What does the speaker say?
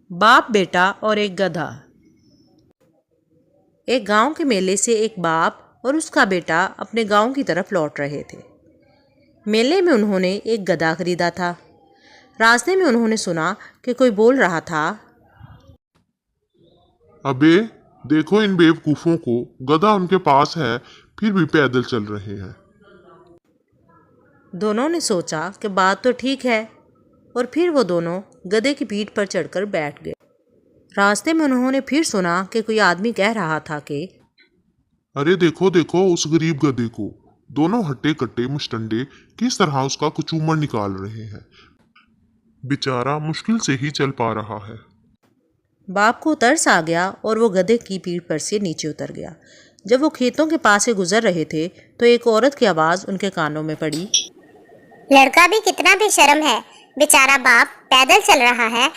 बाप, बेटा और एक गधा। एक गांव के मेले से एक बाप और उसका बेटा अपने गांव की तरफ लौट रहे थे। मेले में उन्होंने एक गधा खरीदा था। रास्ते में उन्होंने सुना कि कोई बोल रहा था, अबे देखो इन बेवकूफों को, गधा उनके पास है फिर भी पैदल चल रहे हैं। दोनों ने सोचा कि बात तो ठीक है और फिर वो दोनों गधे की पीठ पर चढ़कर बैठ गए। रास्ते में उन्होंने फिर सुना कि कोई आदमी कह रहा था कि अरे देखो देखो उस गरीब गधे को, दोनों हट्टे कट्टे मुस्टंडे किस तरह उसका कुचूमर निकाल रहे हैं। बेचारा मुश्किल से ही चल पा रहा है। बाप को तरस आ गया और वो गधे की पीठ पर से नीचे उतर गया। जब वो खेतों के पास से गुजर रहे थे तो एक औरत की आवाज़ उनके कानों में पड़ी, लड़का भी कितना बेशर्म है, बेचारा बाप पैदल चल रहा है